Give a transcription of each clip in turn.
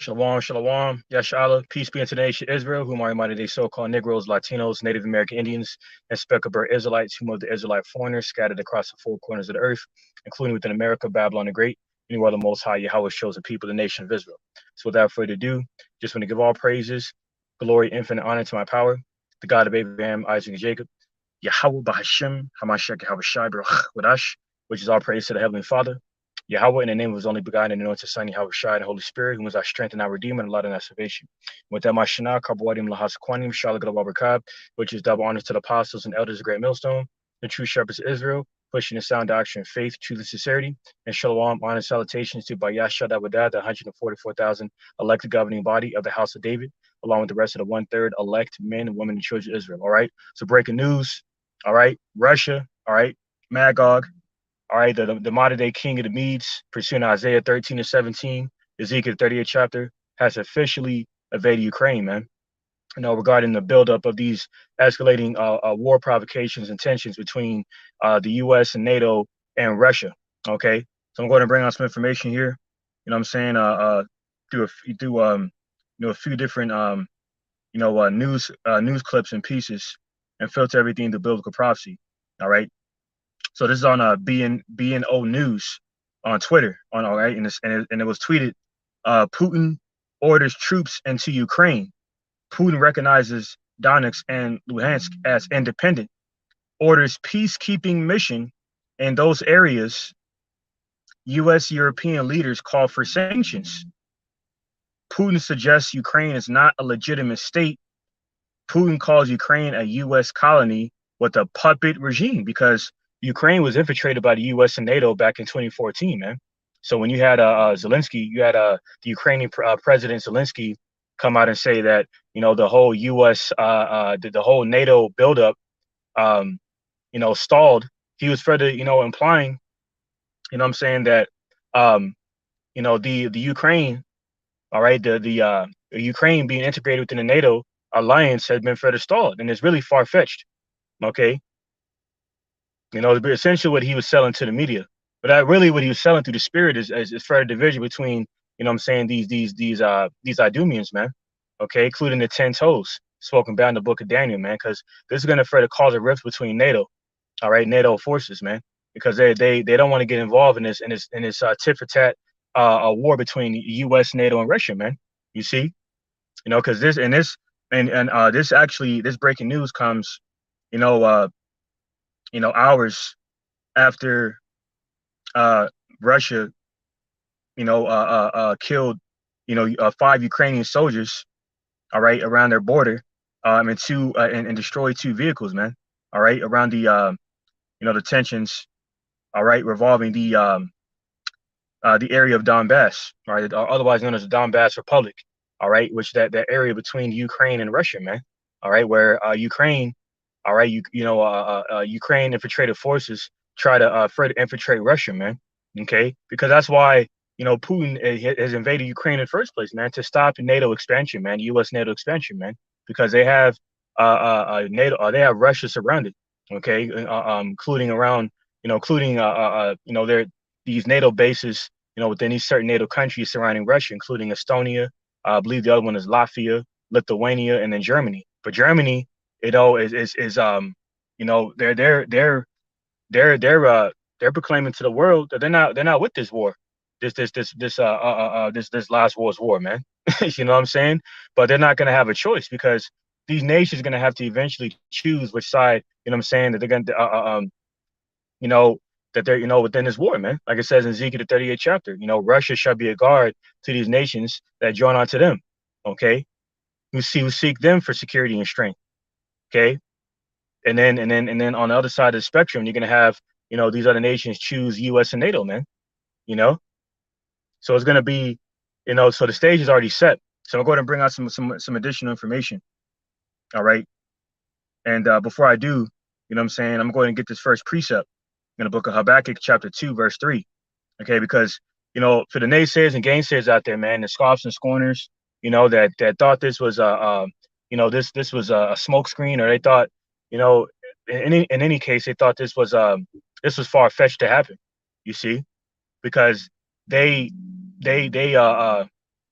Shalawam, shalawam, yashala, peace be unto the nation Israel, whom are reminded they so-called negroes, Latinos, Native American Indians, and speckled Israelites, whom are the Israelite foreigners scattered across the four corners of the earth, including within America, Babylon the Great, anywhere the Most High Yahweh chose the people, the nation of Israel. So without further ado, just want to give all praises, glory, infinite honor to my power, the God of Abraham, Isaac, and Jacob, YAHAWAH BAHASHAM YAHAWASHI, which is all praise to the Heavenly Father. YAHAWAH, in the name of his only begotten and anointed Son, YAHAWASHI, and Holy Spirit, whom is our strength and our redeemer and light and our salvation. With that, my Shana, Karbawadim Lahasakwanim, Shalagababakab, which is double honors to the apostles and elders of Great Millstone, the true shepherds of Israel, pushing the sound doctrine, faith, truth, and sincerity, and shalom, honor, and salutations to Bayasha Dawadah, the 144,000 elected governing body of the house of David, along with the rest of the 1/3 elect men and women and children of Israel. All right. So breaking news. All right. Russia. All right. Magog. All right. The modern day king of the Medes, pursuing Isaiah 13 and 17, Ezekiel 38th chapter, has officially invaded Ukraine, man. Regarding the buildup of these escalating war provocations and tensions between the U.S. and NATO and Russia. Okay, so I'm going to bring out some information here. You know what I'm saying? Through a few different news clips and pieces, and filter everything to biblical prophecy. All right. So this is on BNO News on Twitter. All right, and it was tweeted. Putin orders troops into Ukraine. Putin recognizes Donetsk and Luhansk as independent, orders peacekeeping mission in those areas. U.S. European leaders call for sanctions. Putin suggests Ukraine is not a legitimate state. Putin calls Ukraine a U.S. colony with a puppet regime, because Ukraine was infiltrated by the U.S. and NATO back in 2014, man. So when you had Zelensky, you had the Ukrainian President Zelensky come out and say that, the whole U.S., the whole NATO buildup, stalled. He was further, implying, that, the Ukraine, all right, the Ukraine being integrated within the NATO alliance has been further stalled, and it's really far-fetched. Okay, essentially what he was selling to the media, but really what he was selling through the spirit is further division between, these Idumeans, man. Okay, including the 10 toes spoken about in the book of Daniel, man, because this is going to further cause a rift between NATO, all right, NATO forces, man, because they don't want to get involved in this tit for tat war between the U.S., NATO, and Russia, man. You see, because this breaking news comes, hours after Russia, killed, 5 Ukrainian soldiers, all right, around their border, and destroyed 2 vehicles, man, all right, around the the tensions, all right, revolving the area of Donbass, all right, otherwise known as the Donbass Republic, all right, which that area between Ukraine and Russia, man, all right, where Ukraine, all right, Ukraine infiltrated forces try to further infiltrate Russia, man, okay, because that's why, Putin has invaded Ukraine in the first place, man, to stop NATO expansion, man, U.S. NATO expansion, man, because they have NATO, they have Russia surrounded, okay, including around, these NATO bases, within these certain NATO countries surrounding Russia, including Estonia, I believe the other one is Latvia, Lithuania, and then Germany. But Germany, is they're proclaiming to the world that they're not with this war. This last world's war, man. You know what I'm saying? But they're not going to have a choice, because these nations are going to have to eventually choose which side. You know what I'm saying? That they're going to, that they're, within this war, man. Like it says in Ezekiel the 38th chapter, Russia shall be a guard to these nations that join unto them. Okay, who seek them for security and strength. Okay, and then on the other side of the spectrum, you're going to have, these other nations choose U.S. and NATO, man. So it's going to be, so the stage is already set. So I'm going to bring out some additional information. All right. And before I do, I'm saying, I'm going to get this first precept in the book of Habakkuk, chapter 2, verse 3. Okay. Because, for the naysayers and gainsayers out there, man, the scoffs and scorners, that thought this was, this was a smoke screen, or they thought, in any case, they thought this was far-fetched to happen, you see, because they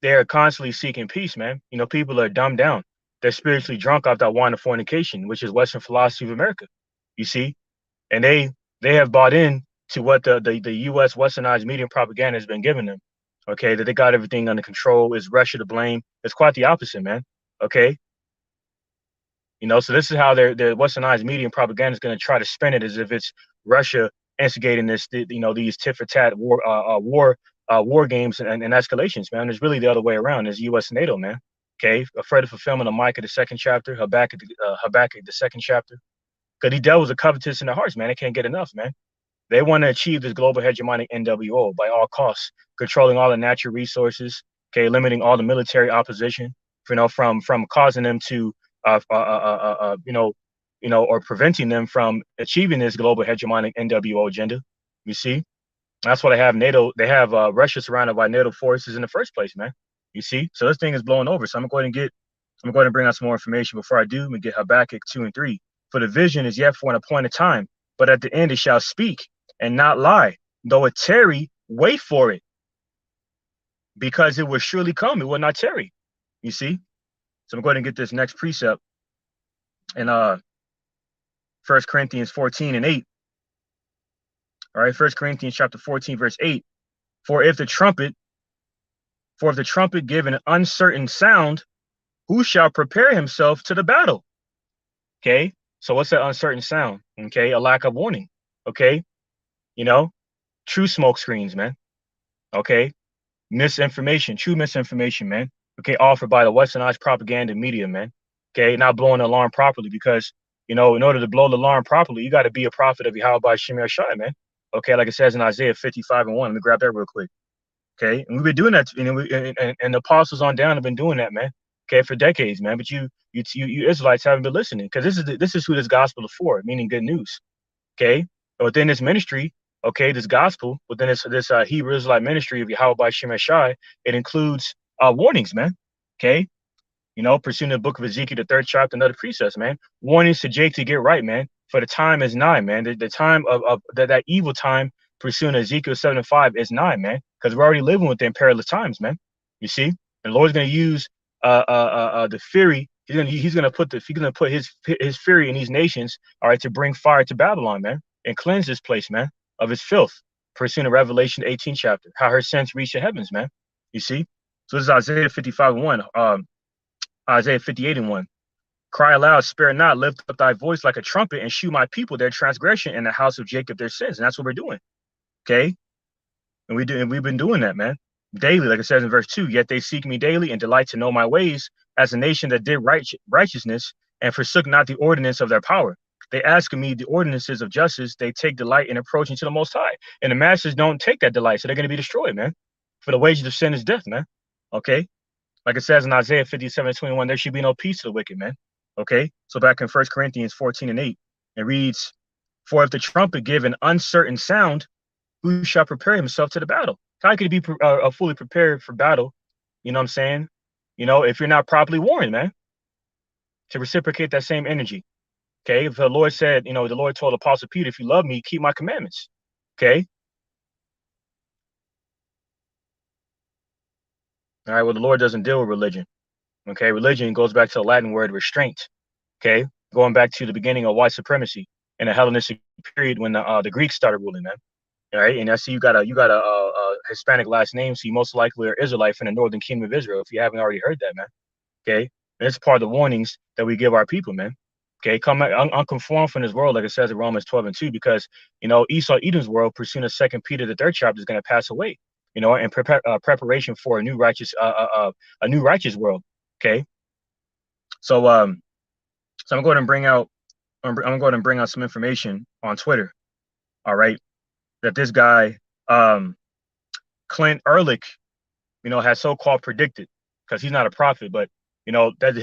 they're constantly seeking peace, man. You know, people are dumbed down. They're spiritually drunk off that wine of fornication, which is Western philosophy of America. You see, and they have bought in to what the U.S. westernized media and propaganda has been giving them. Okay, that they got everything under control. Is Russia to blame? It's quite the opposite, man. Okay, you know, so this is how their westernized media and propaganda is going to try to spin it as if it's Russia instigating this, you know, these tit for tat war games and escalations, man. It's really the other way around. It's U.S. and NATO, man. Okay, afraid of fulfillment of Micah the second chapter, Habakkuk the second chapter, because these devils are covetous in their hearts, man. They can't get enough, man. They want to achieve this global hegemonic NWO by all costs, controlling all the natural resources, okay, limiting all the military opposition, you know, from causing them to, or preventing them from achieving this global hegemonic NWO agenda. You see, that's why they have NATO. They have Russia surrounded by NATO forces in the first place, man. You see, so this thing is blowing over. So I'm going to bring out some more information. Before I do, I'm going to get Habakkuk 2 and 3. For the vision is yet for an appointed time, but at the end it shall speak and not lie. Though it tarry, wait for it, because it will surely come. It will not tarry. You see? So I'm going to get this next precept in 1 Corinthians 14 and 8. All right, 1 Corinthians chapter 14, verse 8. For if the trumpet give an uncertain sound, who shall prepare himself to the battle? Okay, so what's that uncertain sound? Okay, a lack of warning. Okay, you know, true smoke screens, man. Okay, misinformation, true misinformation, man. Okay, offered by the westernized propaganda media, man. Okay, not blowing the alarm properly, because, you know, in order to blow the alarm properly, you got to be a prophet of YAHAWAH BAHASHAM YAHAWASHI, man. Okay, like it says in Isaiah 55 and 1. Let me grab that real quick. Okay, and we've been doing that, you know, and the apostles on down have been doing that, man. Okay, for decades, man. But you Israelites haven't been listening, because this is who this gospel is for, meaning good news. Okay, but within this ministry, okay, this gospel, within this Hebrew Israelite ministry of YAHAWAH BAHASHAM YAHAWASHI, it includes warnings, man. Okay, you know, pursuing the book of Ezekiel, the 3rd chapter, another precepts, man. Warnings to Jake to get right, man. For the time is nigh, man. The time of that evil time, pursuing Ezekiel 7 and 5 is nigh, man. Because we're already living within perilous times, man. You see, and the Lord's going to use the fury. He's gonna put his fury in these nations, all right, to bring fire to Babylon, man, and cleanse this place, man, of its filth. Pursuing the Revelation 18 chapter, how her sins reach the heavens, man. You see, so this is Isaiah 55 and 1. Isaiah 58 and 1. Cry aloud, spare not, lift up thy voice like a trumpet, and shew my people their transgression, and the house of Jacob their sins. And that's what we're doing. Okay? And we've been doing that, man. Daily, like it says in verse 2, yet they seek me daily and delight to know my ways, as a nation that did righteousness and forsook not the ordinance of their power. They ask of me the ordinances of justice. They take delight in approaching to the Most High. And the masters don't take that delight, so they're going to be destroyed, man. For the wages of sin is death, man. Okay? Like it says in Isaiah 57:21, there should be no peace to the wicked, man. Okay? So back in 1 Corinthians 14 and 8, it reads, for if the trumpet give an uncertain sound, who shall prepare himself to the battle? How could he be fully prepared for battle? You know what I'm saying? You know, if you're not properly warned, man, to reciprocate that same energy. Okay? If the Lord said, you know, the Lord told Apostle Peter, if you love me, keep my commandments. Okay? All right, well, the Lord doesn't deal with religion. Okay? Religion goes back to the Latin word restraint. Okay? Going back to the beginning of white supremacy in the Hellenistic period when the Greeks started ruling, man. All right, and I see you got a Hispanic last name, so you most likely are Israelite from the northern kingdom of Israel, if you haven't already heard that, man. Okay, and it's part of the warnings that we give our people, man. Okay, come unconform from this world, like it says in Romans 12 and 2, because, you know, Esau, Edom's world, pursuing 2 Peter the 3rd chapter, is going to pass away. You know, in preparation for a new righteous world. Okay, so so I'm going to bring out some information on Twitter. All right. That this guy, Clint Ehrlich, you know, has so-called predicted, because he's not a prophet, but, you know, that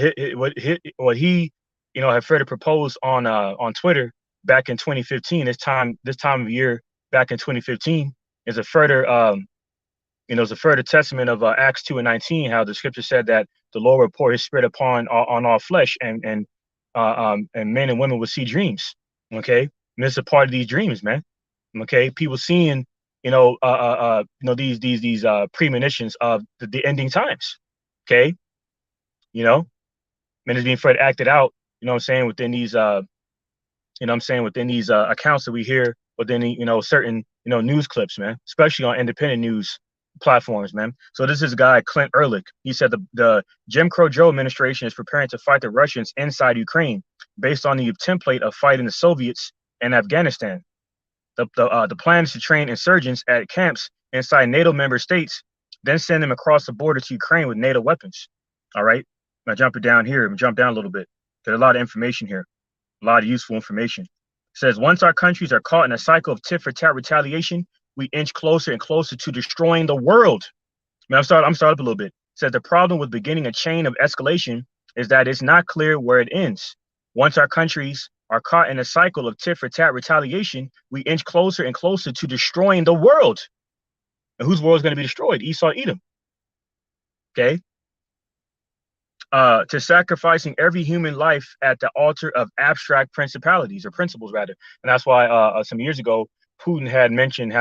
what he, you know, had further proposed on Twitter back in 2015, this time of year back in 2015, is a further, you know, is a further testament of Acts 2 and 19, how the scripture said that the Lord will pour his spirit upon on all flesh, and men and women will see dreams. Okay, and this is a part of these dreams, man. Okay, people seeing these premonitions of the ending times. Okay, and it's being further acted out. Within these within these accounts that we hear within certain news clips, man, especially on independent news platforms, man. So this is a guy, Clint Ehrlich. He said the Jim Crow Joe administration is preparing to fight the Russians inside Ukraine based on the template of fighting the Soviets in Afghanistan. The plan is to train insurgents at camps inside NATO member states, then send them across the border to Ukraine with NATO weapons. All right. I'm gonna jump it down here. I'm gonna jump down a little bit. There's a lot of information here, a lot of useful information. It says once our countries are caught in a cycle of tit for tat retaliation, we inch closer and closer to destroying the world. I'm starting up a little bit. It says the problem with beginning a chain of escalation is that it's not clear where it ends. Once our countries are caught in a cycle of tit for tat retaliation, we inch closer and closer to destroying the world. And whose world is going to be destroyed? Esau, Edom. Okay. To sacrificing every human life at the altar of abstract principalities or principles, rather. And that's why some years ago, Putin had mentioned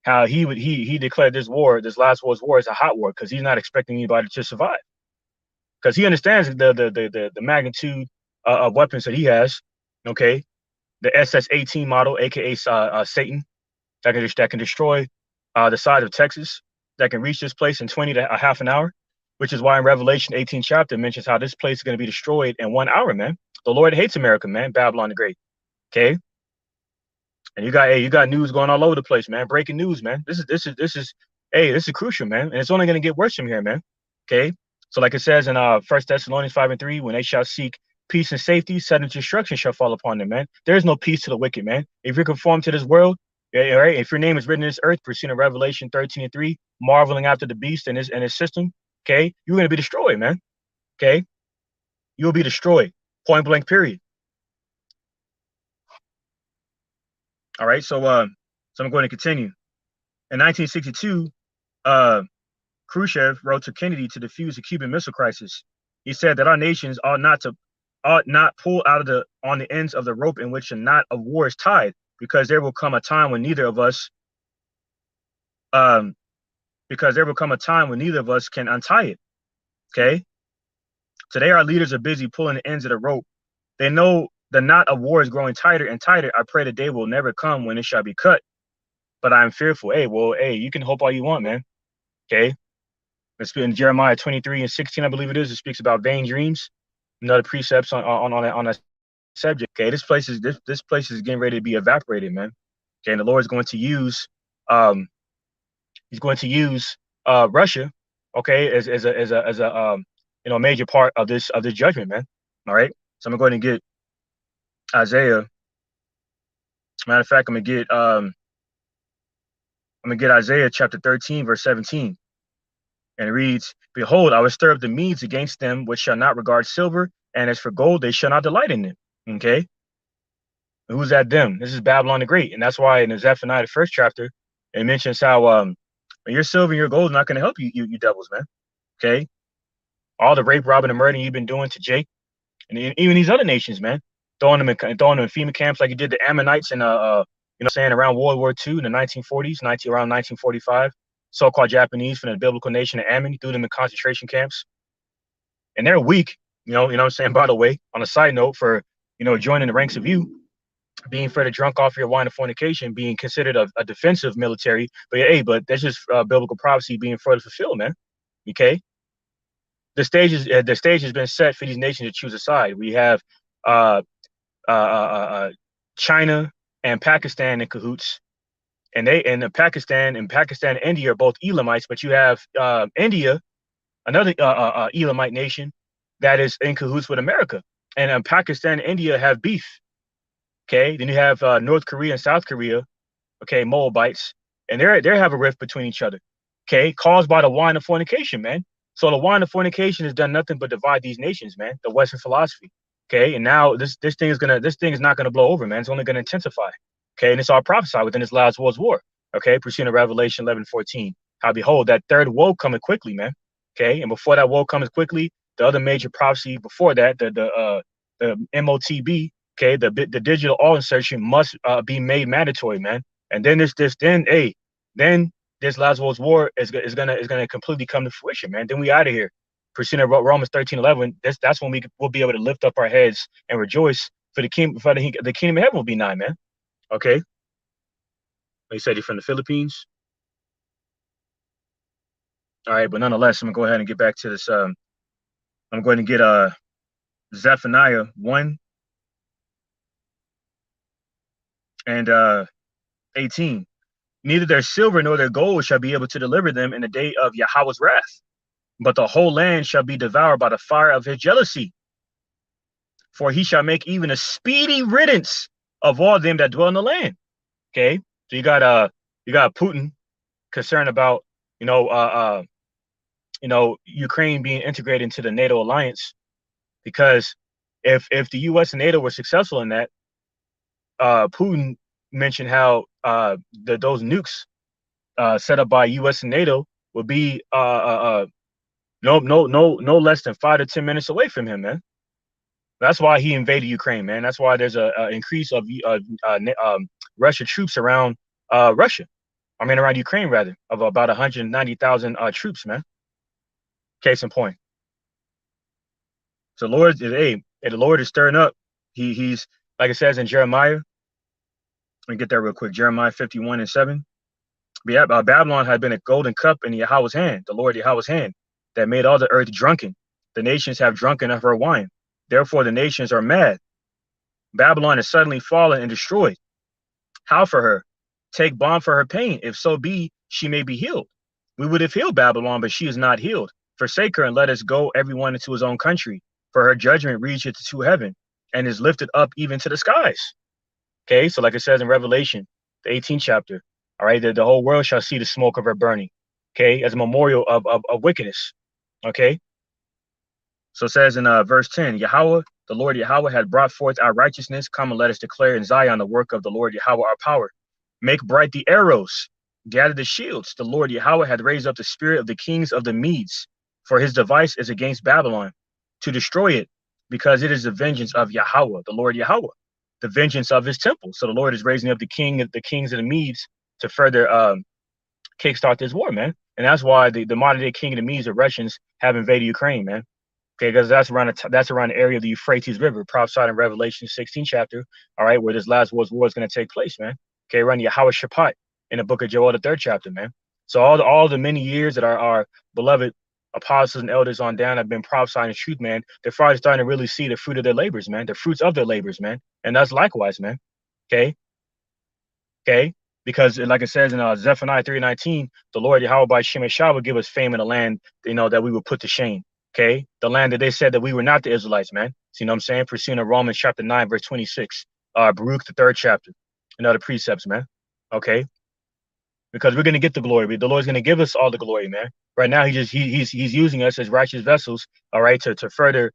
how he declared this last world's war, as a hot war, because he's not expecting anybody to survive. Because he understands the magnitude of weapons that he has. Okay, the SS-18 model, aka Satan, that can destroy the size of Texas, that can reach this place in 20 to a half an hour, which is why in Revelation 18 chapter mentions how this place is going to be destroyed in 1 hour, man. The Lord hates America, man. Babylon the Great. Okay. And you got news going all over the place, man. Breaking news, man. This is crucial, man. And it's only going to get worse from here, man. Okay. So like it says in 1 Thessalonians 5:3, when they shall seek peace and safety, sudden destruction shall fall upon them, man. There is no peace to the wicked, man. If you're conformed to this world, yeah, right. If your name is written in this earth, pursuing Revelation 13:3, marveling after the beast and his system, okay, you're gonna be destroyed, man. Okay, you will be destroyed. Point blank. Period. All right. So I'm going to continue. In 1962, Khrushchev wrote to Kennedy to defuse the Cuban Missile Crisis. He said that our nations ought not pull on the ends of the rope in which a knot of war is tied, because there will come a time when neither of us can untie it. Okay. Today our leaders are busy pulling the ends of the rope. They know the knot of war is growing tighter and tighter. I pray the day will never come when it shall be cut. But I'm fearful. Hey, you can hope all you want, man. Okay. It's in Jeremiah 23:16, I believe it is. It speaks about vain dreams and other precepts on that subject. Okay, this place is getting ready to be evaporated, man. Okay, and the Lord is going to use Russia, okay, as a major part of this judgment, man. All right. So I'm going to get Isaiah. Matter of fact, I'm gonna get Isaiah chapter 13, verse 17. And it reads, behold, I will stir up the Medes against them, which shall not regard silver, and as for gold, they shall not delight in it. Okay. And who's that them? This is Babylon the Great. And that's why in the Zephaniah, the first chapter, it mentions how your silver and your gold is not going to help you devils, man. Okay. All the rape, robbing, and murder you've been doing to Jake, and even these other nations, man, throwing them in FEMA camps like you did the Ammonites in around World War II in the 1940s, around 1945. So-called Japanese from the biblical nation of Ammon, threw them in concentration camps. And they're weak, you know what I'm saying? By the way, on a side note, for, joining the ranks of you, being further drunk off your wine of fornication, being considered a defensive military. But that's just biblical prophecy being further fulfilled, man. Okay? The stage has been set for these nations to choose a side. We have China and Pakistan in cahoots. And Pakistan and India are both Elamites, but you have India, another Elamite nation, that is in cahoots with America. And Pakistan and India have beef. Okay, then you have North Korea and South Korea, okay, Moabites, and they have a rift between each other. Okay, caused by the wine of fornication, man. So the wine of fornication has done nothing but divide these nations, man. The Western philosophy. Okay, and now this thing is not gonna blow over, man. It's only gonna intensify. Okay, and it's all prophesied within this last world's war. Okay, pursuing Revelation 11:14. How behold, that third woe cometh quickly, man. Okay, and before that woe comes quickly, the other major prophecy before that, the MOTB, Okay, the digital all insertion must be made mandatory, man. And then then this last world's war is gonna completely come to fruition, man. Then we out of here. Pursuing Romans 13:11. That's when we'll be able to lift up our heads and rejoice for the kingdom of heaven will be nigh, man. Okay. He said you're from the Philippines. All right, but nonetheless, I'm gonna go ahead and get back to this. I'm going to get Zephaniah 1 and 18. Neither their silver nor their gold shall be able to deliver them in the day of Yahweh's wrath, but the whole land shall be devoured by the fire of his jealousy. For he shall make even a speedy riddance of all them that dwell in the land. Okay, so you got Putin concerned about Ukraine being integrated into the NATO alliance, because if the U.S. and NATO were successful in that, Putin mentioned how those nukes set up by U.S. and NATO would be no less than 5 to 10 minutes away from him, man. That's why he invaded Ukraine, man. That's why there's a increase of Russian troops around Russia. I mean, around Ukraine, rather, of about 190,000 troops, man. Case in point. So the Lord is stirring up. He's, like it says in Jeremiah. Let me get there real quick. Jeremiah 51:7. Babylon had been a golden cup in Yahweh's hand, the Lord Yahweh's hand, that made all the earth drunken. The nations have drunken of her wine. Therefore the nations are mad. Babylon is suddenly fallen and destroyed. How for her? Take balm for her pain, if so be she may be healed. We would have healed Babylon, but she is not healed. Forsake her and let us go everyone into his own country, for her judgment reacheth to heaven and is lifted up even to the skies. Okay, so like it says in Revelation, the 18th chapter, all right, the whole world shall see the smoke of her burning, okay, as a memorial of wickedness, okay? So it says in verse 10, Yahweh, the Lord Yahweh had brought forth our righteousness. Come and let us declare in Zion the work of the Lord Yahweh our power. Make bright the arrows, gather the shields. The Lord Yahweh had raised up the spirit of the kings of the Medes, for his device is against Babylon, to destroy it, because it is the vengeance of Yahweh, the Lord Yahweh, the vengeance of his temple. So the Lord is raising up the kings of the Medes to further kickstart this war, man. And that's why the modern day king of the Medes, the Russians, have invaded Ukraine, man. Okay, because that's around the area of the Euphrates River, prophesied in Revelation 16 chapter, all right, where this last world's war is going to take place, man. Okay, around YAHAWAH Shabbat in the book of Joel, the 3rd chapter, man. So all the many years that our beloved apostles and elders on down have been prophesying the truth, man, they're finally starting to really see the fruit of their labors, man, the fruits of their labors, man. And that's likewise, man. Okay. Okay. Because like it says in Zephaniah 3:19, the Lord Yahawah BAHASHAM will give us fame in the land, that we will put to shame. Okay. The land that they said that we were not the Israelites, man. So, you know what I'm saying? Pursuing Romans chapter 9, verse 26, Baruch, the 3rd chapter, and other precepts, man. Okay. Because we're going to get the glory. The Lord's going to give us all the glory, man. Right now, he's using us as righteous vessels, all right, to further,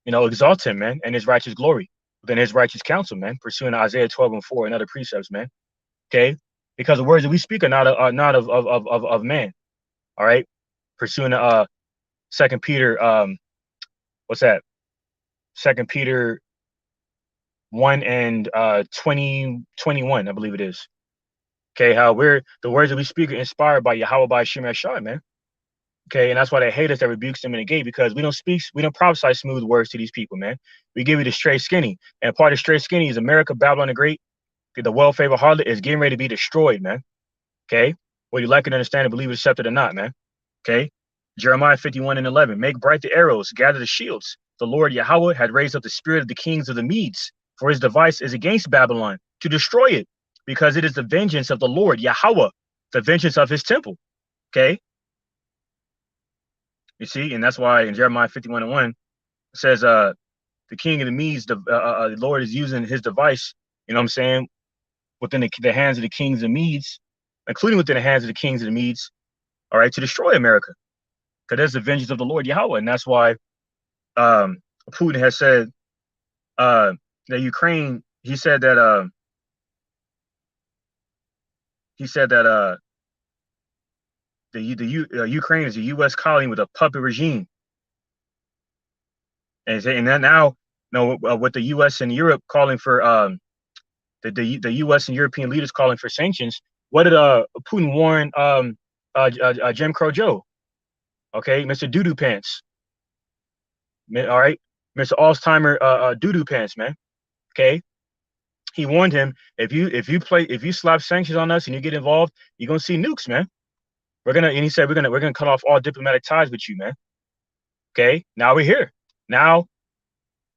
exalt him, man, and his righteous glory, within his righteous counsel, man, pursuing Isaiah 12:4 and other precepts, man. Okay, because the words that we speak are not of man, all right. Pursuing 2 Peter, what's that? 2 Peter 1 and 21, I believe it is. Okay, how the words that we speak are inspired by YAHAWAH BAHASHAM YAHAWASHI, man. Okay, and that's why they hate us that rebukes them in the gate, because we don't prophesy smooth words to these people, man. We give you the straight skinny. And part of straight skinny is America, Babylon the Great, the well-favored harlot is getting ready to be destroyed, man. Okay? Whether you like it, understand it, believe it, accept it or not, man. Okay? Jeremiah 51:11. Make bright the arrows, gather the shields. The Lord Yahweh had raised up the spirit of the kings of the Medes, for his device is against Babylon, to destroy it, because it is the vengeance of the Lord Yahweh, the vengeance of his temple. Okay? You see, and that's why in Jeremiah 51:1 it says, the king of the Medes, the Lord is using his device, you know what I'm saying, within the hands of the kings of Medes, including within the hands of the kings of the Medes, all right, to destroy America. Because there's the vengeance of the Lord Yahweh. And that's why Putin has said that Ukraine, he said that Ukraine is a U.S. colony with a puppet regime. And then now with the U.S. and Europe calling for the U.S. and European leaders calling for sanctions. What did Putin warn Jim Crow Joe? Okay, Mr. Doodoo Pants. All right, Mr. Alzheimer Doodoo Pants, man. Okay, he warned him, if you slap sanctions on us and you get involved, you're gonna see nukes, man. And he said we're gonna cut off all diplomatic ties with you, man. Okay, now we're here. Now,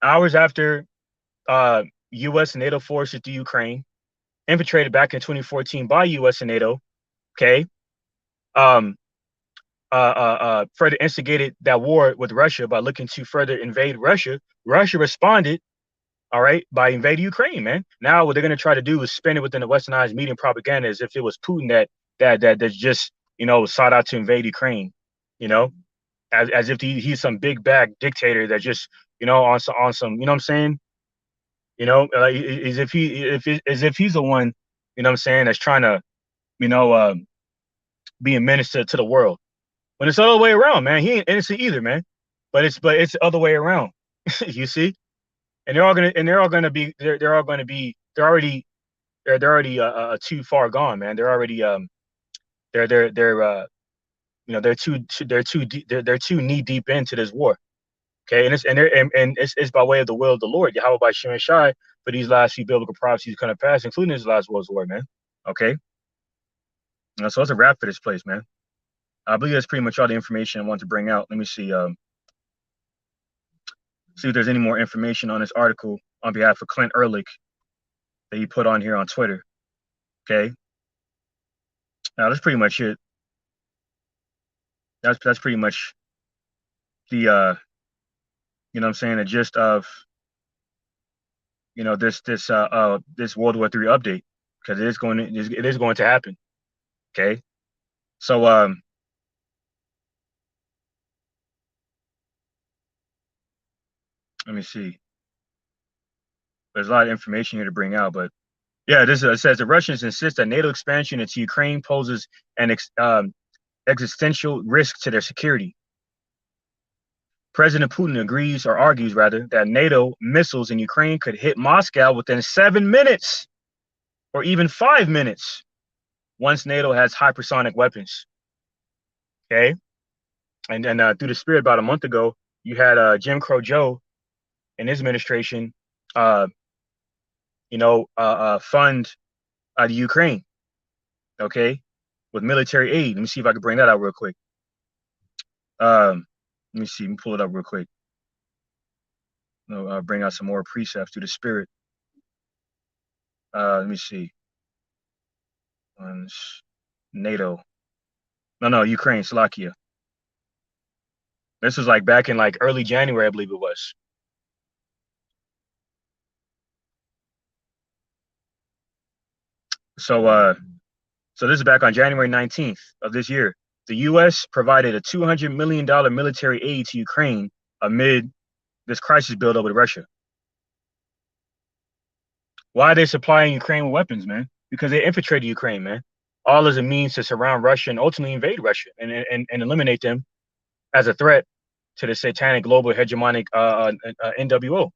hours after U.S. and NATO forces to Ukraine, infiltrated back in 2014 by U.S. and NATO, okay, further instigated that war with Russia by looking to further invade Russia. Russia responded, all right, by invading Ukraine, man. Now what they're gonna try to do is spin it within the westernized media and propaganda as if it was Putin that just sought out to invade Ukraine, as if he's some big bag dictator that just on some what I'm saying, as if he's the one, what I'm saying, that's trying to be a minister to the world. When it's the other way around, man. He ain't innocent either, man. But it's the other way around. You see? And they're already too far gone, man. They're already they're too knee deep into this war. Okay, and it's by way of the will of the Lord, YAHAWAH BAHASHAM YAHAWASHI, for these last few biblical prophecies kind of pass, including this last world's war, man. Okay. So it's a wrap for this place, man. I believe that's pretty much all the information I want to bring out. Let me see if there's any more information on this article on behalf of Clint Ehrlich that he put on here on Twitter. Okay. Now that's pretty much it. That's pretty much the what I'm saying, the gist of this World War III update, because it is going to happen. Okay. So let me see. There's a lot of information here to bring out, but yeah, it says the Russians insist that NATO expansion into Ukraine poses an existential risk to their security. President Putin agrees, or argues rather, that NATO missiles in Ukraine could hit Moscow within 7 minutes or even 5 minutes once NATO has hypersonic weapons. Okay. And then through the spirit, about a month ago, you had Jim Crow Joe and his administration fund the Ukraine, okay, with military aid. Let me see if I can bring that out real quick. Let me see, let me pull it up real quick. I'll bring out some more precepts through the spirit. Let me see. NATO. No, Ukraine, Slovakia. This was like back in like early January, I believe it was. So this is back on January 19th of this year. The U.S. provided a $200 million military aid to Ukraine amid this crisis buildup with Russia. Why are they supplying Ukraine with weapons, man? Because they infiltrated Ukraine, man. All as a means to surround Russia and ultimately invade Russia and eliminate them as a threat to the satanic global hegemonic NWO.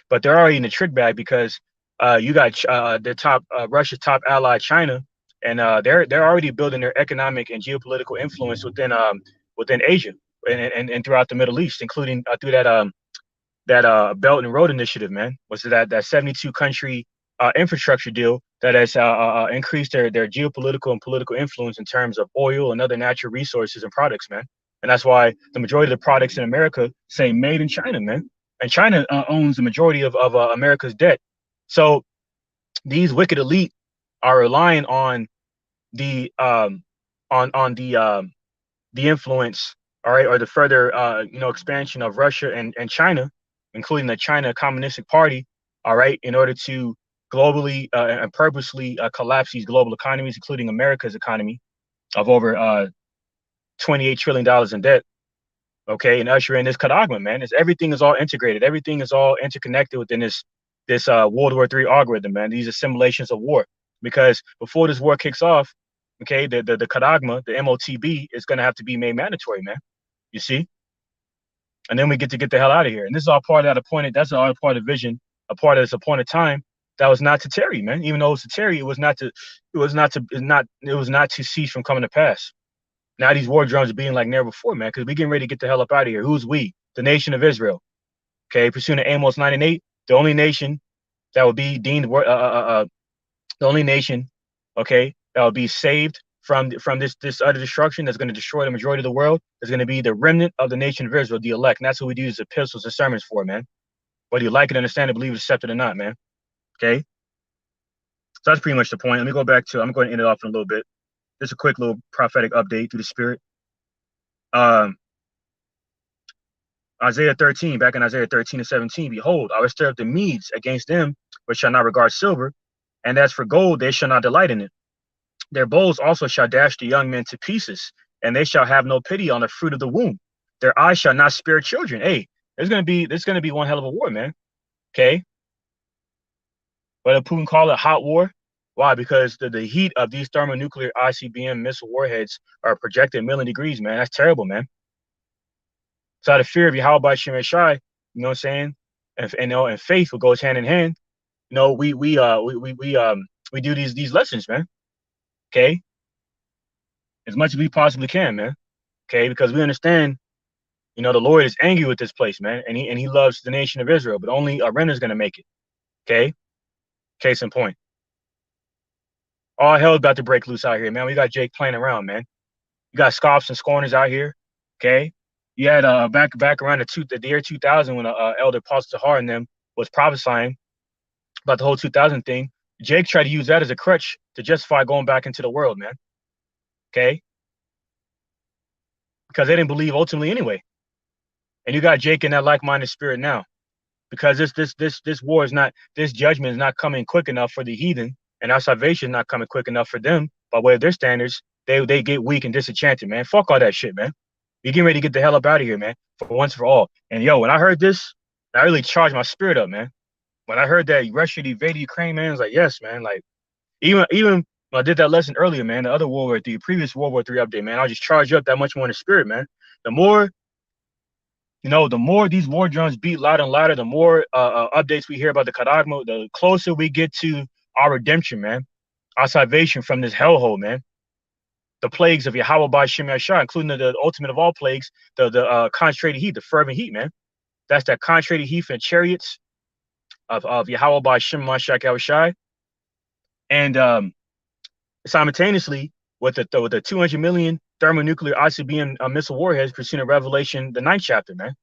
But they're already in the trick bag because you got Russia's top ally, China, and they're already building their economic and geopolitical influence within Asia and throughout the Middle East, including through that Belt and Road Initiative, man. Was that 72 country infrastructure deal that has increased their geopolitical and political influence in terms of oil and other natural resources and products, man. And that's why the majority of the products in America say made in China, man. And China owns the majority of America's debt. So these wicked elite are relying on the influence, all right, or the further expansion of Russia and China, including the China Communistic Party, all right, in order to globally and purposely collapse these global economies, including America's economy of over $28 trillion in debt. Okay, and usher in this Charagma, man. Everything is all integrated. Everything is all interconnected within this World War III algorithm, man. These assimilations of war. Because before this war kicks off, okay, the Charagma, the MOTB, is going to have to be made mandatory, man. You see? and then we get the hell out of here. And this is all part of that appointed. That's all part of the vision, a part of this appointed time that was not to tarry, man. Even though it was to tarry, it was not to cease from coming to pass. Now these war drums are being like never before, man, because we getting ready to get the hell up out of here. Who's we? The nation of Israel. Okay, pursuing Amos 9 and 8, the only nation that would be deemed the only nation, okay, that will be saved from this utter destruction that's going to destroy the majority of the world is going to be the remnant of the nation of Israel, the elect. And that's what we do these epistles and sermons for, man. Whether you like it, understand it, believe it, accept it or not, man. Okay. So that's pretty much the point. Let me go back to, I'm going to end it off in a little bit. Just a quick little prophetic update through the Spirit. Isaiah 13, back in Isaiah 13 and 17, behold, I will stir up the Medes against them, which shall not regard silver, and as for gold, they shall not delight in it. Their bows also shall dash the young men to pieces, and they shall have no pity on the fruit of the womb. Their eyes shall not spare children. Hey, there's gonna be one hell of a war, man. Okay. But Putin call it hot war. Why? Because the heat of these thermonuclear ICBM missile warheads are projected a million degrees, man. That's terrible, man. So out of fear of YAHAWAH BAHASHAM YAHAWASHI, you know what I'm saying? And faith, what goes hand in hand. You know, we do these lessons, man. Okay, as much as we possibly can, man. Okay, because we understand, you know, the Lord is angry with this place, man, and he loves the nation of Israel, but only a remnant is gonna make it. Okay, case in point. All hell's about to break loose out here, man. We got Jake playing around, man. You got scoffs and scorners out here. Okay, you had back around the year 2000 when Elder Apostle Tahar and them was prophesying about the whole 2000 thing. Jake tried to use that as a crutch to justify going back into the world, man. Okay? Because they didn't believe ultimately anyway. And you got Jake in that like-minded spirit now. Because this war is not, this judgment is not coming quick enough for the heathen, and our salvation is not coming quick enough for them by way of their standards. They get weak and disenchanted, man. Fuck all that shit, man. You're getting ready to get the hell up out of here, man, for once for all. And yo, when I heard this, I really charged my spirit up, man. When I heard that Russia invaded Ukraine, man, I was like, yes, man. Like, even when I did that lesson earlier, man, the other World War III, previous World War III update, man, I'll just charge up that much more in the spirit, man. The more, you know, the more these war drums beat louder and louder, the more updates we hear about the Charagma, the closer we get to our redemption, man, our salvation from this hellhole, man. The plagues of YAHAWAH BAHASHAM YAHAWASHI, including the ultimate of all plagues, the concentrated heat, the fervent heat, man. That's that concentrated heat from the chariots of YAHAWAH BAHASHAM YAHAWASHI. And simultaneously, with the 200 million thermonuclear ICBM missile warheads pursuing Revelation, the 9th chapter, man.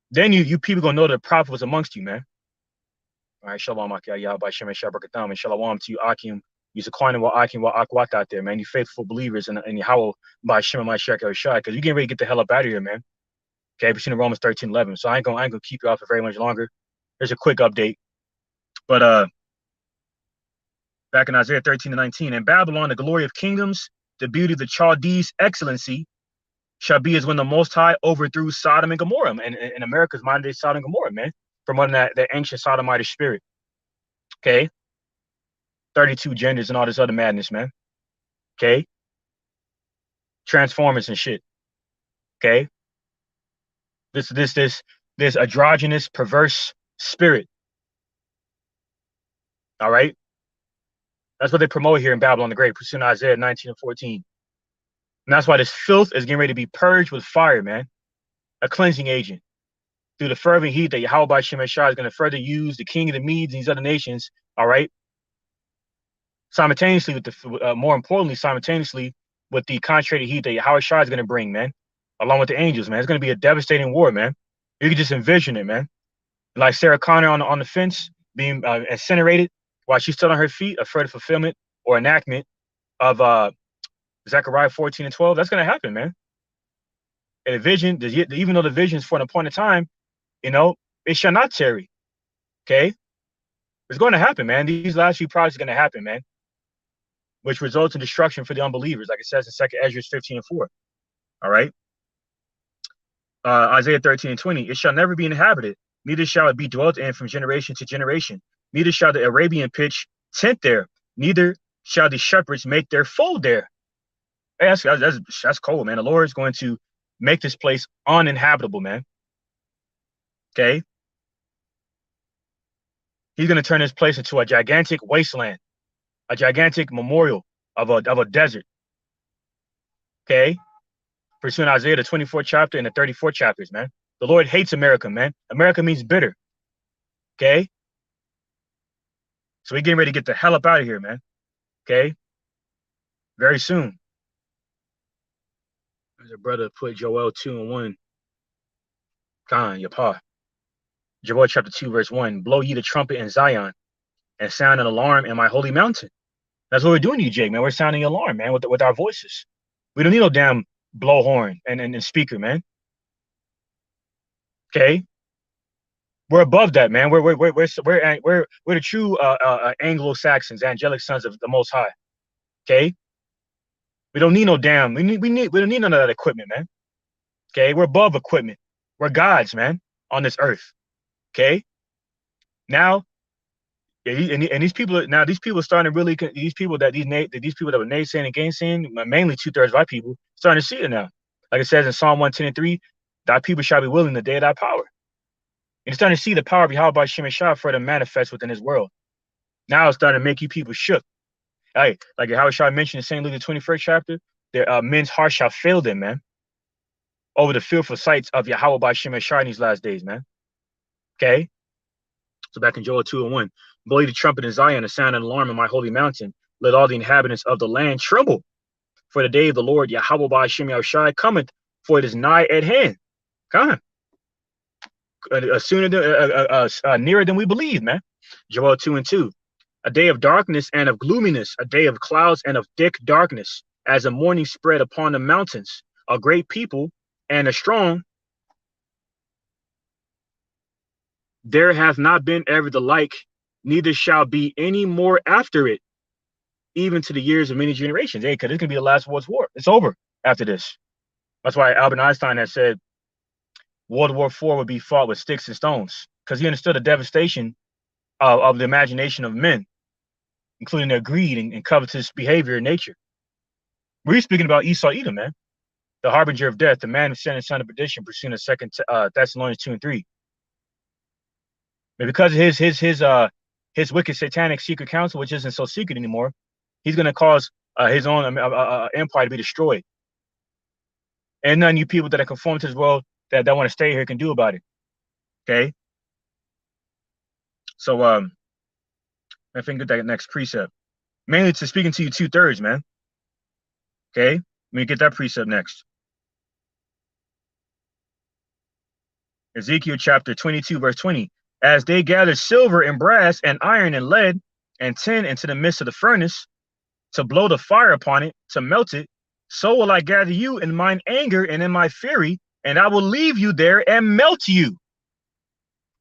Then you people gonna know the prophet was amongst you, man. All right, shalom, YAHAWAH BAHASHAM YAHAWASHI, and shalom to you, Akim. Use Aquana wa Akim wa Akwat out there, man. You faithful believers in YAHAWAH BAHASHAM YAHAWASHI, because you getting ready to get the hell up out of here, man. Okay, pursuing Romans 13:11. So I ain't gonna keep you off for very much longer. Here's a quick update. But back in Isaiah 13 and 19, in Babylon, the glory of kingdoms, the beauty of the Chaldees' excellency, shall be as when the Most High overthrew Sodom and Gomorrah, and in America's modern day Sodom and Gomorrah, man, from under that ancient Sodomite spirit. Okay, 32 genders and all this other madness, man. Okay, Transformers and shit. Okay, this androgynous, perverse spirit. All right. That's what they promote here in Babylon the Great, pursuing Isaiah 19 and 14. And that's why this filth is getting ready to be purged with fire, man. A cleansing agent. Through the fervent heat that YAHAWAH BAHASHAM YAHAWASHI is going to further use the king of the Medes and these other nations, all right? Simultaneously, more importantly, simultaneously with the concentrated heat that YAHAWAH is going to bring, man. Along with the angels, man. It's going to be a devastating war, man. You can just envision it, man. Like Sarah Connor on the fence being incinerated, while she's still on her feet, afraid of fulfillment or enactment of Zechariah 14 and 12. That's going to happen, man. And the vision, even though the vision is for an appointed time, you know, it shall not tarry. Okay? It's going to happen, man. These last few projects are going to happen, man. Which results in destruction for the unbelievers, like it says in 2 Ezra 15 and 4. All right? Isaiah 13 and 20. It shall never be inhabited, neither shall it be dwelt in from generation to generation. Neither shall the Arabian pitch tent there, neither shall the shepherds make their fold there. Hey, that's cold, man. The Lord is going to make this place uninhabitable, man. Okay? He's going to turn this place into a gigantic wasteland, a gigantic memorial of a desert. Okay? Pursuing Isaiah, the 24th chapter and the 34th chapters, man. The Lord hates America, man. America means bitter. Okay? So we're getting ready to get the hell up out of here, man. Okay? Very soon. There's a brother put Joel 2:1. Khan, Yapa. Joel chapter 2, verse 1. Blow ye the trumpet in Zion and sound an alarm in my holy mountain. That's what we're doing to you, Jake, man. We're sounding an alarm, man, with our voices. We don't need no damn blowhorn and speaker, man. Okay? We're above that, man. We're the true Anglo-Saxons, angelic sons of the Most High. Okay? We don't need no damn. We don't need none of that equipment, man. Okay? We're above equipment. We're gods, man, on this earth. Okay? Now, and these people are starting to really, these people that were naysaying and gainsaying, mainly 2/3 of our people, starting to see it now. Like it says in Psalm 110:3, thy people shall be willing the day of thy power. And it's starting to see the power of YAHAWAH BAHASHAM YAHAWASHI further manifest within his world. Now it's starting to make you people shook. Like YAHAWAH mentioned in St. Luke the 21st chapter, their men's hearts shall fail them, man, over the fearful sights of YAHAWAH BAHASHAM YAHAWASHI in these last days, man. Okay? So back in Joel 2:1, blow the trumpet in Zion and sound an alarm in my holy mountain. Let all the inhabitants of the land tremble. For the day of the Lord, YAHAWAH BAHASHAM YAHAWASHI cometh, for it is nigh at hand. Come on. Sooner nearer than we believe, man. Joel 2:2. A day of darkness and of gloominess, a day of clouds and of thick darkness, as the morning spread upon the mountains, a great people and a strong. There hath not been ever the like, neither shall be any more after it, even to the years of many generations. Hey, because it's going to be the last world's war. It's over after this. That's why Albert Einstein has said World War IV would be fought with sticks and stones, because he understood the devastation of the imagination of men, including their greed and covetous behavior in nature. We're speaking about Esau, Edom, man, the harbinger of death, the man who sent his son of perdition, pursuing the 2 Thessalonians 2:3. But because of his wicked satanic secret council, which isn't so secret anymore, he's going to cause his own empire to be destroyed. And none of you people that are conformed to his world that want to stay here can do about it. Okay? So I think get that next precept. Mainly to speaking to you 2/3, man. Okay? Let me get that precept next. Ezekiel chapter 22, verse 20. As they gather silver and brass and iron and lead and tin into the midst of the furnace, to blow the fire upon it, to melt it, so will I gather you in mine anger and in my fury, and I will leave you there and melt you.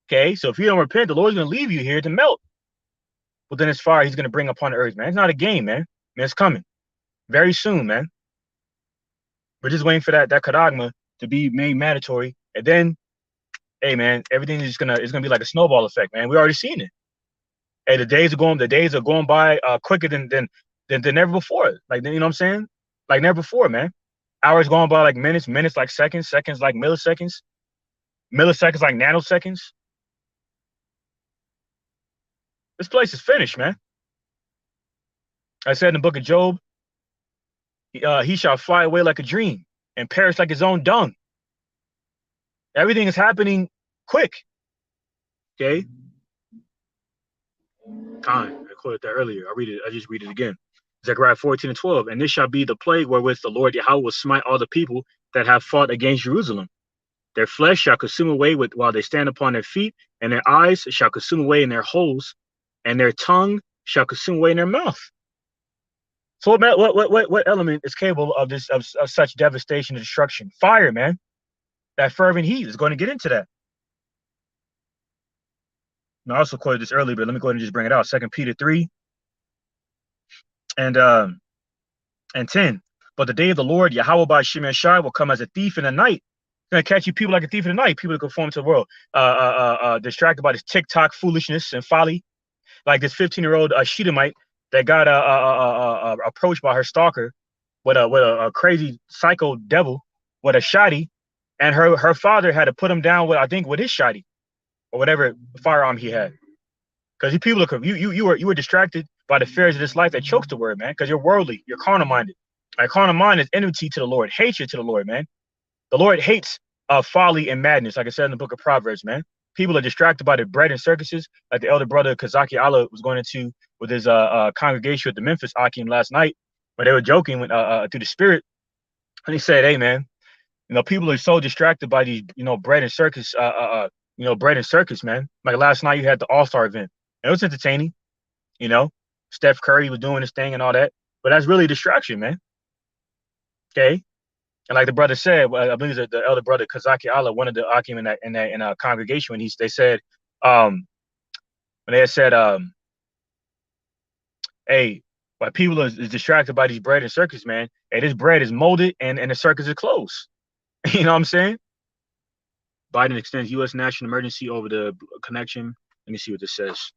Okay, so if you don't repent, the Lord's going to leave you here to melt. But then this fire he's going to bring upon the earth, man. It's not a game, man. It's coming very soon, man. We're just waiting for that Charagma to be made mandatory, and then, hey, man, everything is gonna be like a snowball effect, man. We already seen it. Hey, the days are going by quicker than ever before. Like, you know what I'm saying? Like never before, man. Hours going by like minutes, minutes like seconds, seconds like milliseconds, milliseconds like nanoseconds. This place is finished, man. I said in the book of Job, he shall fly away like a dream and perish like his own dung. Everything is happening quick. Okay. I quoted that earlier. I just read it again. Zechariah 14:12. And this shall be the plague wherewith the Lord Yahawah will smite all the people that have fought against Jerusalem. Their flesh shall consume away while they stand upon their feet, and their eyes shall consume away in their holes, and their tongue shall consume away in their mouth. So what element is capable of this of such devastation and destruction? Fire, man. That fervent heat is going to get into that. And I also quoted this earlier, but let me go ahead and just bring it out. 2 Peter 3 and 10. But the day of the Lord, YAHAWAH BAHASHAM YAHAWASHI, will come as a thief in the night. It's going to catch you people like a thief in the night. People that conform to the world, distracted by this TikTok foolishness and folly. Like this 15-year-old Shedemite that got approached by her stalker with a crazy psycho devil with a shotty, and her father had to put him down with, I think, with his shotty or whatever firearm he had. Because people look, you were distracted by the affairs of this life that chokes the word, man. Because you're worldly, you're carnal minded. Like carnal mind is enmity to the Lord, hatred to the Lord, man. The Lord hates folly and madness, like I said in the book of Proverbs, man. People are distracted by the bread and circuses, like the elder brother Kazaki Allah was going into with his congregation with the Memphis Akim last night, where they were joking with, through the spirit, and he said, "Hey, man, people are so distracted by these, bread and circus, bread and circus, man. Like last night, you had the All-Star event. It was entertaining, you know. Steph Curry was doing his thing and all that, but that's really a distraction, man. Okay." And like the brother said, well, I believe that the elder brother Kazaki Allah, one of the Akim in a congregation, when they said, when they had said, hey, why people is distracted by these bread and circus, man. Hey, this bread is molded and the circus is closed. You know what I'm saying? Biden extends U.S. national emergency over the connection. Let me see what this says.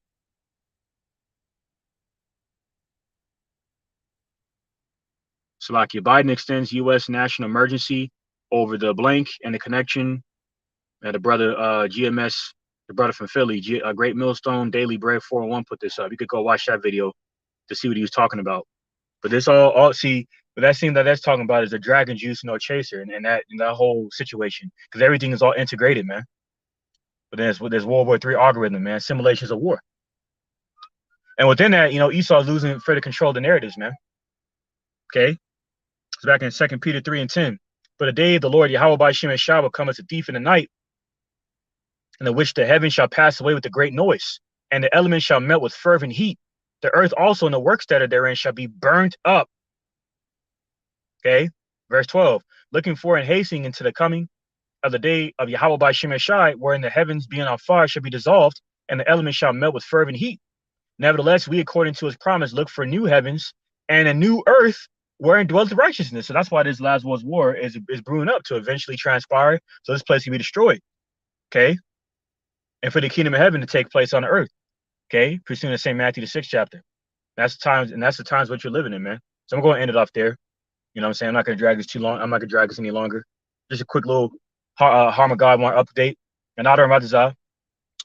Slovakia. Biden extends U.S. national emergency over the blank and the connection. The brother GMS, the brother from Philly, Great Millstone Daily Bread 401 put this up. You could go watch that video to see what he was talking about. But this all see, but that scene that's talking about is the dragon juice, no chaser, and that whole situation, because everything is all integrated, man. But then there's World War III algorithm, man, simulations of war. And within that, Esau's losing further control of the narratives, man. Okay. It's back in 2 Peter 3:10. But the day of the Lord YAHAWAH BAHASHAM YAHAWASHI will come as a thief in the night, in the which the heavens shall pass away with a great noise, and the elements shall melt with fervent heat. The earth also and the works that are therein shall be burnt up. Okay. Verse 12. Looking for and hastening into the coming of the day of YAHAWAH BAHASHAM YAHAWASHI, wherein the heavens being on fire shall be dissolved, and the elements shall melt with fervent heat. Nevertheless, we, according to his promise, look for new heavens and a new earth wherein dwells righteousness. So that's why this last world's war is brewing up to eventually transpire. So this place can be destroyed. Okay. And for the kingdom of heaven to take place on the earth. Okay. Pursuing the same Matthew, the 6th chapter. That's the times what you're living in, man. So I'm going to end it off there. You know what I'm saying? I'm not going to drag this too long. I'm not going to drag this any longer. Just a quick little Harm of God one update. And Adar Matazah.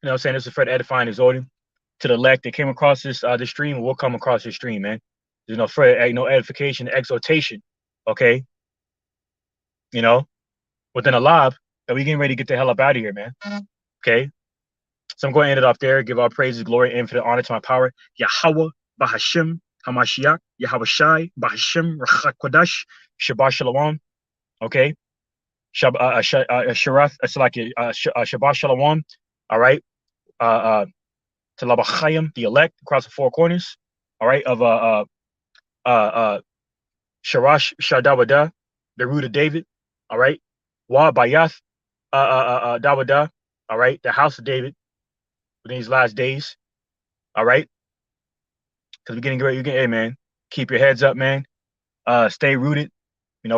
You know what I'm saying? This is for the edifying exhorting to the elect that came across this stream, will come across this stream, man. There's no further, no edification, exhortation, okay? Within a lob, that we getting ready to get the hell up out of here, man. Okay? So I'm going to end it off there. Give all praises, glory, and infinite honor to my power. YAHAWAH BAHASHAM HAMASHIach, YAHAWASHI BAHASHAM RACHAK QUADASH, Shabbat Shalom, okay? Sharath, it's like Shabbat Shalom, all right? To Labachayim, the elect, across the four corners, all right, of Sharash Shadawada, the root of David, all right, Wa Bayath Dawada, all right, the house of David within these last days, all right, because we're getting great. Hey, man, keep your heads up, man. Stay rooted.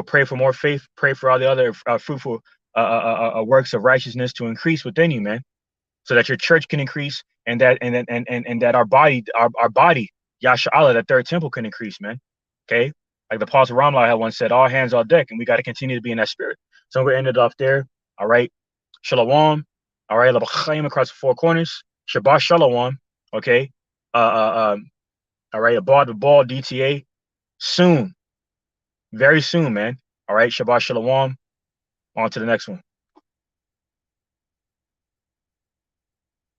Pray for more faith. Pray for all the other fruitful works of righteousness to increase within you, man, so that your church can increase, and that our body, Yasha Allah, that third temple can increase, man. Okay, like the Apostle Ramla had once said, all hands on deck, and we got to continue to be in that spirit. So we're ended off there. All right, Shalawam. All right, Labachayim across the four corners. Shabbat Shalawam. Okay. All right, Abad the ball DTA soon, very soon, man. All right, Shabbat Shalawam. On to the next one.